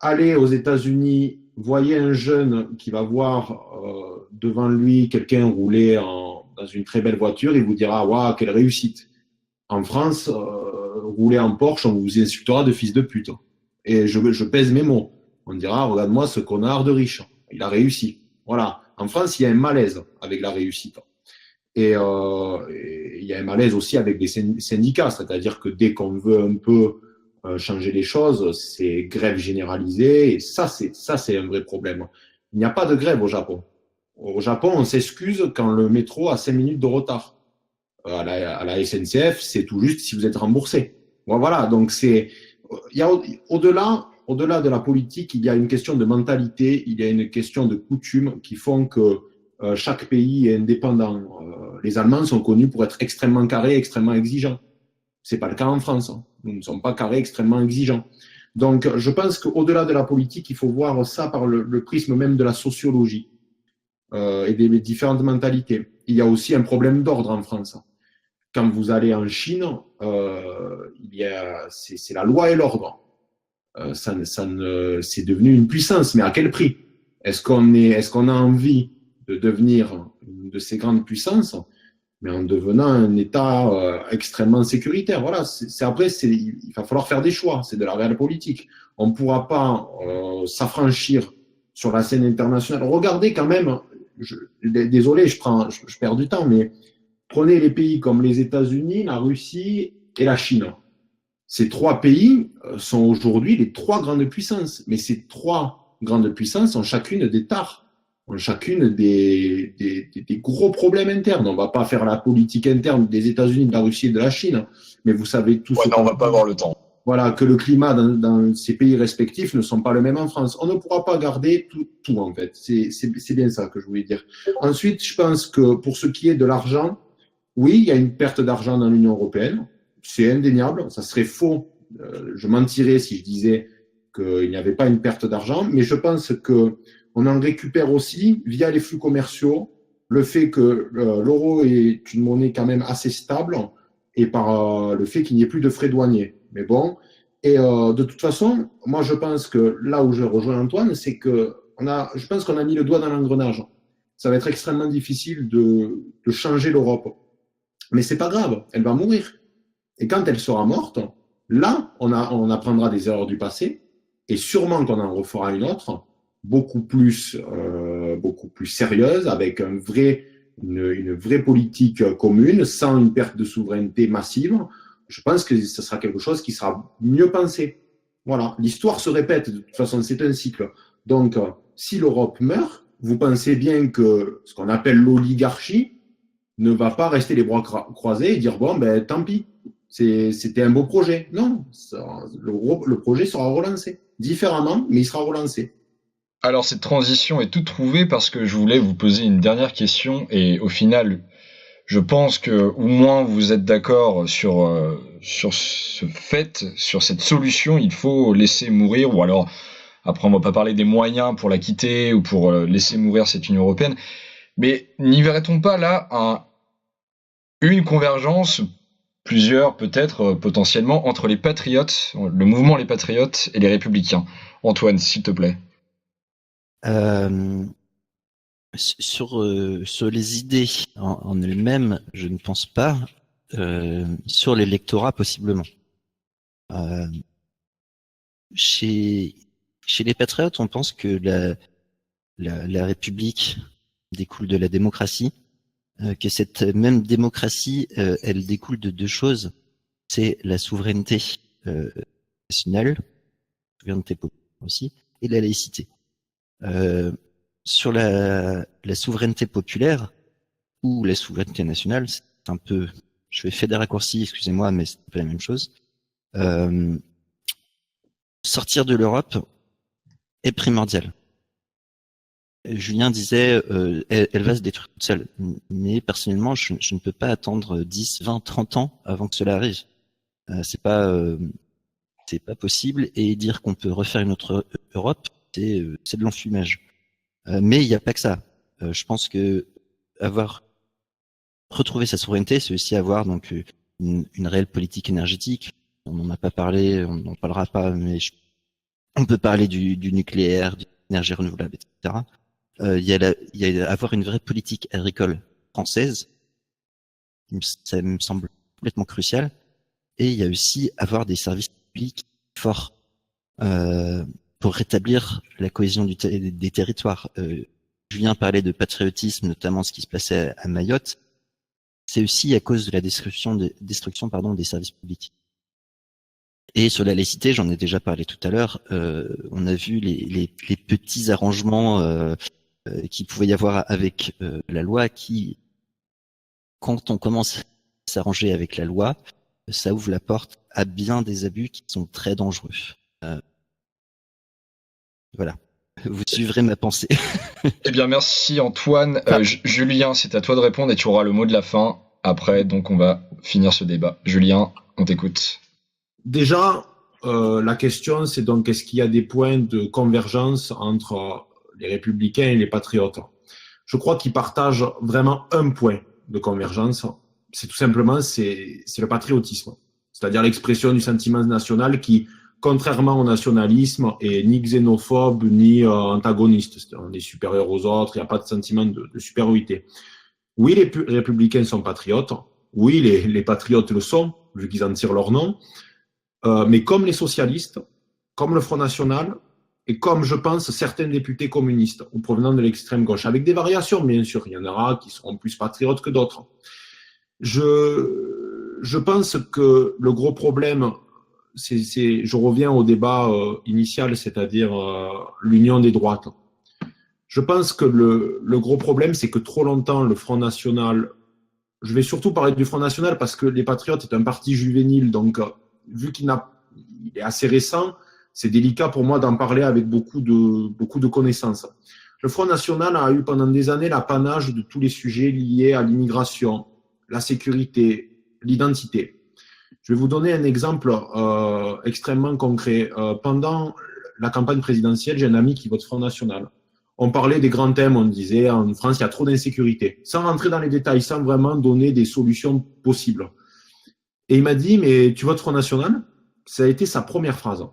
Allez aux États-Unis, voyez un jeune qui va voir devant lui quelqu'un rouler dans une très belle voiture, il vous dira « Waouh, quelle réussite !» En France, rouler en Porsche, on vous insultera de fils de pute. Et je pèse mes mots. On dira, regarde-moi ce connard de riche. Il a réussi. Voilà. En France, il y a un malaise avec la réussite. Et il y a un malaise aussi avec des syndicats. C'est-à-dire que dès qu'on veut un peu changer les choses, c'est grève généralisée. Et ça, c'est un vrai problème. Il n'y a pas de grève au Japon. Au Japon, on s'excuse quand le métro a 5 minutes de retard. À la SNCF, c'est tout juste si vous êtes remboursé. Bon, voilà, donc il y a au-delà de la politique, il y a une question de mentalité, il y a une question de coutume qui font que chaque pays est indépendant. Les Allemands sont connus pour être extrêmement carrés, extrêmement exigeants. C'est pas le cas en France. Nous ne sommes pas carrés, extrêmement exigeants. Donc, je pense qu'au-delà de la politique, il faut voir ça par le prisme même de la sociologie et des différentes mentalités. Il y a aussi un problème d'ordre en France. Quand vous allez en Chine, c'est la loi et l'ordre. C'est devenu une puissance, mais à quel prix? Est-ce qu'on a envie de devenir une de ces grandes puissances, mais en devenant un État extrêmement sécuritaire? Voilà. Il va falloir faire des choix. C'est de la réelle politique. On ne pourra pas s'affranchir sur la scène internationale. Regardez quand même. Désolé, je perds du temps, mais prenez les pays comme les États-Unis, la Russie et la Chine. Ces trois pays sont aujourd'hui les trois grandes puissances. Mais ces trois grandes puissances ont chacune des tares, ont chacune des gros problèmes internes. On ne va pas faire la politique interne des États-Unis, de la Russie et de la Chine, mais vous savez tous on va pas avoir le temps. Voilà, que le climat dans ces pays respectifs ne sont pas le même en France. On ne pourra pas garder tout en fait. C'est bien ça que je voulais dire. Ensuite, je pense que pour ce qui est de l'argent, oui, il y a une perte d'argent dans l'Union européenne. C'est indéniable. Ça serait faux. Je mentirais si je disais qu'il n'y avait pas une perte d'argent. Mais je pense qu'on en récupère aussi via les flux commerciaux, le fait que l'euro est une monnaie quand même assez stable et par le fait qu'il n'y ait plus de frais douaniers. Mais bon, et de toute façon, moi je pense que là où je rejoins Antoine, c'est que je pense qu'on a mis le doigt dans l'engrenage. Ça va être extrêmement difficile de changer l'Europe. Mais c'est pas grave, elle va mourir. Et quand elle sera morte, là, on apprendra des erreurs du passé, et sûrement qu'on en refera une autre, beaucoup plus sérieuse, avec une vraie politique commune, sans une perte de souveraineté massive. Je pense que ce sera quelque chose qui sera mieux pensé. Voilà, l'histoire se répète, de toute façon, c'est un cycle. Donc, si l'Europe meurt, vous pensez bien que ce qu'on appelle l'oligarchie ne va pas rester les bras croisés et dire, bon, ben tant pis, c'était un beau projet. Non, le projet sera relancé. Différemment, mais il sera relancé. Alors, cette transition est toute trouvée parce que je voulais vous poser une dernière question et au final, je pense que au moins vous êtes d'accord sur ce fait, sur cette solution, il faut laisser mourir, ou alors après on va pas parler des moyens pour la quitter ou pour laisser mourir cette Union européenne, mais n'y verrait-on pas là une convergence, plusieurs peut-être potentiellement entre les patriotes, le mouvement Les Patriotes et les Républicains? Antoine, s'il te plaît. Sur les idées en elles-mêmes, je ne pense pas. Sur l'électorat, possiblement. Chez les patriotes, on pense que la République découle de la démocratie, que cette même démocratie, elle découle de deux choses. C'est la souveraineté nationale, la souveraineté populaire aussi, et la laïcité. Sur la souveraineté populaire ou la souveraineté nationale, c'est un peu, je vais faire des raccourcis, excusez-moi, mais c'est un peu la même chose. Sortir de l'Europe est primordial. Julien disait, elle va se détruire toute seule. Mais personnellement, je ne peux pas attendre 10, 20, 30 ans avant que cela arrive. C'est pas possible. Et dire qu'on peut refaire une autre Europe, c'est de l'enfumage. Mais il n'y a pas que ça. Je pense que retrouver sa souveraineté, c'est aussi avoir donc une réelle politique énergétique. On n'en a pas parlé, on n'en parlera pas, mais on peut parler du nucléaire, de l'énergie renouvelable, etc. Il y a avoir une vraie politique agricole française. Ça me semble complètement crucial. et il y a aussi avoir des services publics forts pour rétablir la cohésion des territoires. Julien parlait de patriotisme, notamment ce qui se passait à Mayotte. C'est aussi à cause de la destruction des services publics. Et sur la laïcité, j'en ai déjà parlé tout à l'heure, on a vu les petits arrangements qu'il pouvait y avoir avec la loi qui, quand on commence à s'arranger avec la loi, ça ouvre la porte à bien des abus qui sont très dangereux. Voilà. Vous suivrez ma pensée. Eh bien, merci Antoine. Julien, c'est à toi de répondre et tu auras le mot de la fin. Après, donc, on va finir ce débat. Julien, on t'écoute. Déjà, la question, c'est donc est-ce qu'il y a des points de convergence entre les républicains et les patriotes? Je crois qu'ils partagent vraiment un point de convergence. C'est tout simplement c'est le patriotisme, c'est-à-dire l'expression du sentiment national qui, contrairement au nationalisme, est ni xénophobe ni antagoniste. On est supérieur aux autres, il n'y a pas de sentiment de supériorité. Oui, les républicains sont patriotes. Oui, les patriotes le sont, vu qu'ils en tirent leur nom. Mais comme les socialistes, comme le Front National, et comme, je pense, certains députés communistes ou provenant de l'extrême gauche, avec des variations, bien sûr, il y en aura qui seront plus patriotes que d'autres. Je pense que le gros problème, je reviens au débat initial, c'est-à-dire l'union des droites. Je pense que le gros problème, c'est que trop longtemps, le Front National, je vais surtout parler du Front National parce que les Patriotes est un parti juvénile, donc vu qu'il est assez récent, c'est délicat pour moi d'en parler avec beaucoup de connaissances. Le Front National a eu pendant des années l'apanage de tous les sujets liés à l'immigration, la sécurité, l'identité. Je vais vous donner un exemple extrêmement concret. Pendant la campagne présidentielle, j'ai un ami qui vote Front National. On parlait des grands thèmes, on disait en France, il y a trop d'insécurité, sans rentrer dans les détails, sans vraiment donner des solutions possibles. Et il m'a dit, mais tu votes Front National? Ça a été sa première phrase.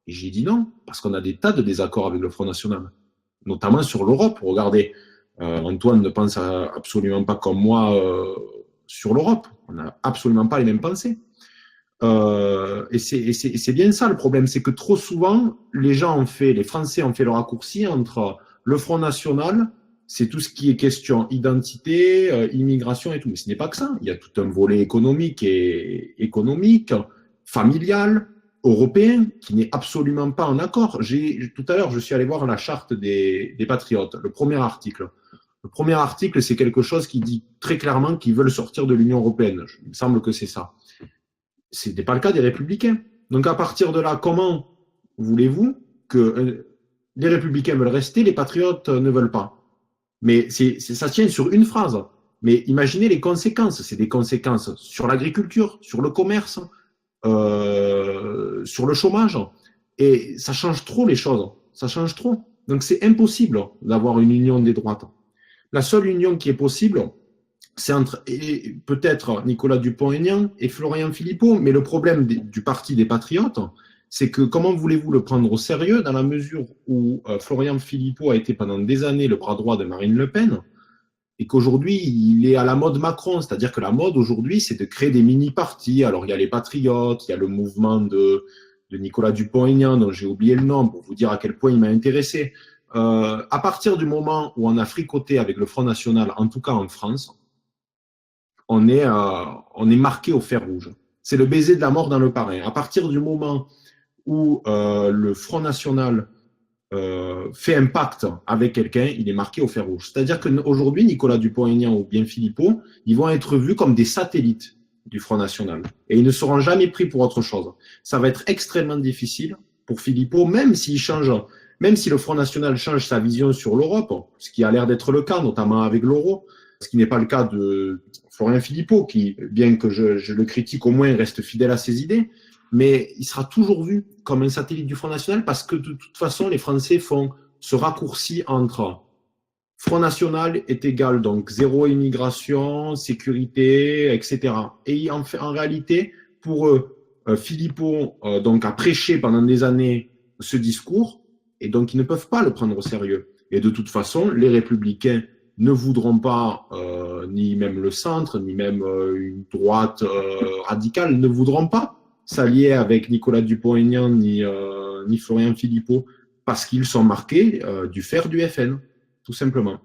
Et j'ai dit non, parce qu'on a des tas de désaccords avec le Front National, notamment sur l'Europe. Regardez, Antoine ne pense absolument pas comme moi sur l'Europe. On n'a absolument pas les mêmes pensées. Et c'est bien ça le problème, c'est que trop souvent, les Français ont fait le raccourci entre le Front National, c'est tout ce qui est question identité, immigration et tout. Mais ce n'est pas que ça. Il y a tout un volet économique, familial, européen, qui n'est absolument pas en accord. Tout à l'heure, je suis allé voir la charte des patriotes, le premier article. Le premier article, c'est quelque chose qui dit très clairement qu'ils veulent sortir de l'Union européenne. Il me semble que c'est ça. Ce n'est pas le cas des républicains. Donc à partir de là, comment voulez-vous que les républicains veulent rester, les patriotes ne veulent pas? Mais ça tient sur une phrase. Mais imaginez les conséquences. C'est des conséquences sur l'agriculture, sur le commerce, sur le chômage. Et ça change trop les choses. Ça change trop. Donc c'est impossible d'avoir une union des droites. La seule union qui est possible, c'est entre peut-être Nicolas Dupont-Aignan et Florian Philippot. Mais le problème du parti des Patriotes, c'est que comment voulez-vous le prendre au sérieux dans la mesure où Florian Philippot a été pendant des années le bras droit de Marine Le Pen et qu'aujourd'hui il est à la mode Macron, c'est-à-dire que la mode aujourd'hui c'est de créer des mini-partis. Alors il y a les Patriotes, il y a le mouvement de Nicolas Dupont-Aignan dont j'ai oublié le nom pour vous dire à quel point il m'a intéressé. À partir du moment où on a fricoté avec le Front National, en tout cas en France, on est marqué au fer rouge. C'est le baiser de la mort dans le parrain. À partir du moment où le Front National fait un pacte avec quelqu'un, il est marqué au fer rouge. C'est-à-dire qu'aujourd'hui, Nicolas Dupont-Aignan ou bien Philippot, ils vont être vus comme des satellites du Front National. Et ils ne seront jamais pris pour autre chose. Ça va être extrêmement difficile pour Philippot, même si le Front National change sa vision sur l'Europe, ce qui a l'air d'être le cas, notamment avec l'euro, ce qui n'est pas le cas de Florian Philippot, qui, bien que je le critique, au moins reste fidèle à ses idées, mais il sera toujours vu comme un satellite du Front National parce que de toute façon, les Français font ce raccourci entre Front National est égal, donc zéro immigration, sécurité, etc. Et en réalité, pour eux, Philippot donc, a prêché pendant des années ce discours et donc ils ne peuvent pas le prendre au sérieux. Et de toute façon, les Républicains ne voudront pas, ni même le centre, ni même une droite radicale, ne voudront pas s'allier avec Nicolas Dupont-Aignan ni Florian Philippot parce qu'ils sont marqués du fer du FN, tout simplement.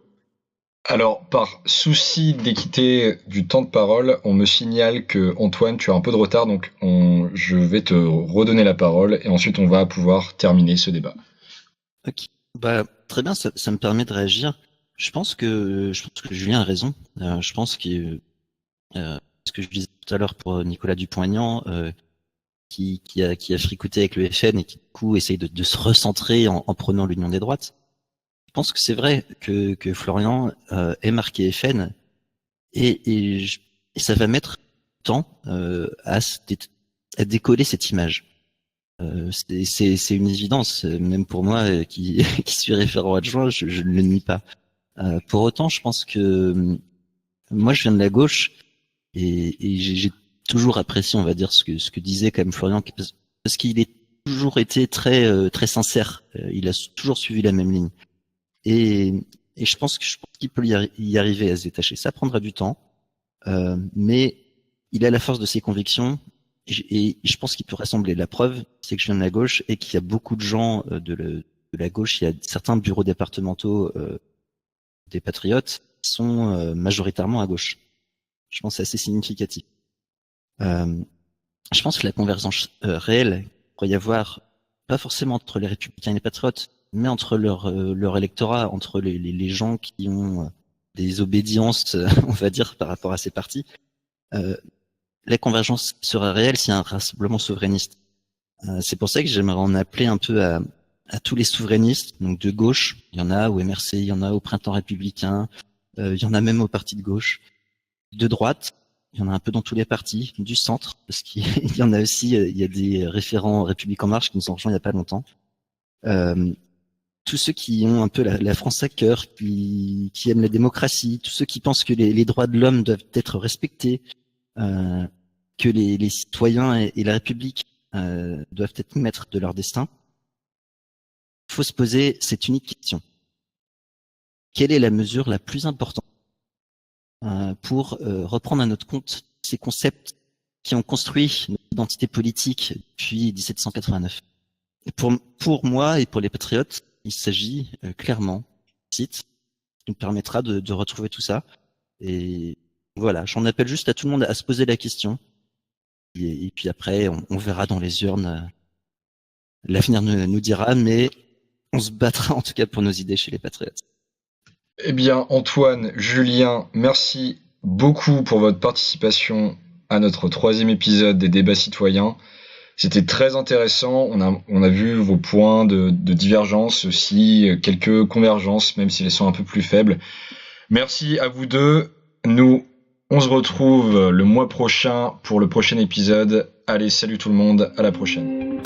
Alors, par souci d'équité du temps de parole, on me signale que Antoine, tu as un peu de retard, donc je vais te redonner la parole et ensuite on va pouvoir terminer ce débat. Ok. Bah, très bien, ça me permet de réagir. Je pense que Julien a raison. Je pense que ce que je disais tout à l'heure pour Nicolas Dupont-Aignan, qui a fricoté avec le FN et qui du coup essaye de se recentrer en prenant l'union des droites. Je pense que c'est vrai que Florian est marqué FN et ça va mettre du temps à décoller cette image. C'est une évidence, même pour moi qui suis référent adjoint, je ne le nie pas. Pour autant, je pense que moi je viens de la gauche et j'ai toujours apprécié, on va dire, ce que disait quand même Florian, parce qu'il est toujours été très sincère. Il a toujours suivi la même ligne. Et je pense qu'il peut y arriver à se détacher. Ça prendra du temps, mais il a la force de ses convictions et je pense qu'il peut rassembler. La preuve, c'est que je viens de la gauche et qu'il y a beaucoup de gens de la gauche. Il y a certains bureaux départementaux des Patriotes qui sont majoritairement à gauche. Je pense que c'est assez significatif. Je pense que la convergence réelle qu'il pourrait y avoir, pas forcément entre les Républicains et les Patriotes, mais entre leur électorat, entre les gens qui ont des obédiences, on va dire, par rapport à ces partis, la convergence sera réelle s'il y a un rassemblement souverainiste. C'est pour ça que j'aimerais en appeler un peu à tous les souverainistes, donc de gauche, il y en a au MRC, il y en a au Printemps républicain, il y en a même au parti de gauche, de droite, il y en a un peu dans tous les partis, du centre, parce qu'il y en a aussi, il y a des référents République en marche qui nous ont rejoints il y a pas longtemps. Tous ceux qui ont un peu la France à cœur, qui aiment la démocratie, tous ceux qui pensent que les droits de l'homme doivent être respectés, que les citoyens et la République doivent être maîtres de leur destin. Il faut se poser cette unique question. Quelle est la mesure la plus importante pour reprendre à notre compte ces concepts qui ont construit notre identité politique depuis 1789? Et pour moi et pour les patriotes, il s'agit clairement, cite, qui nous permettra de retrouver tout ça. Et voilà, j'en appelle juste à tout le monde à se poser la question. Et puis après, on verra dans les urnes. L'avenir nous dira, mais on se battra en tout cas pour nos idées chez les patriotes. Eh bien, Antoine, Julien, merci beaucoup pour votre participation à notre 3e épisode des débats citoyens. C'était très intéressant. On a vu vos points de divergence, aussi quelques convergences, même si elles sont un peu plus faibles. Merci à vous deux. Nous, on se retrouve le mois prochain pour le prochain épisode. Allez, salut tout le monde, à la prochaine.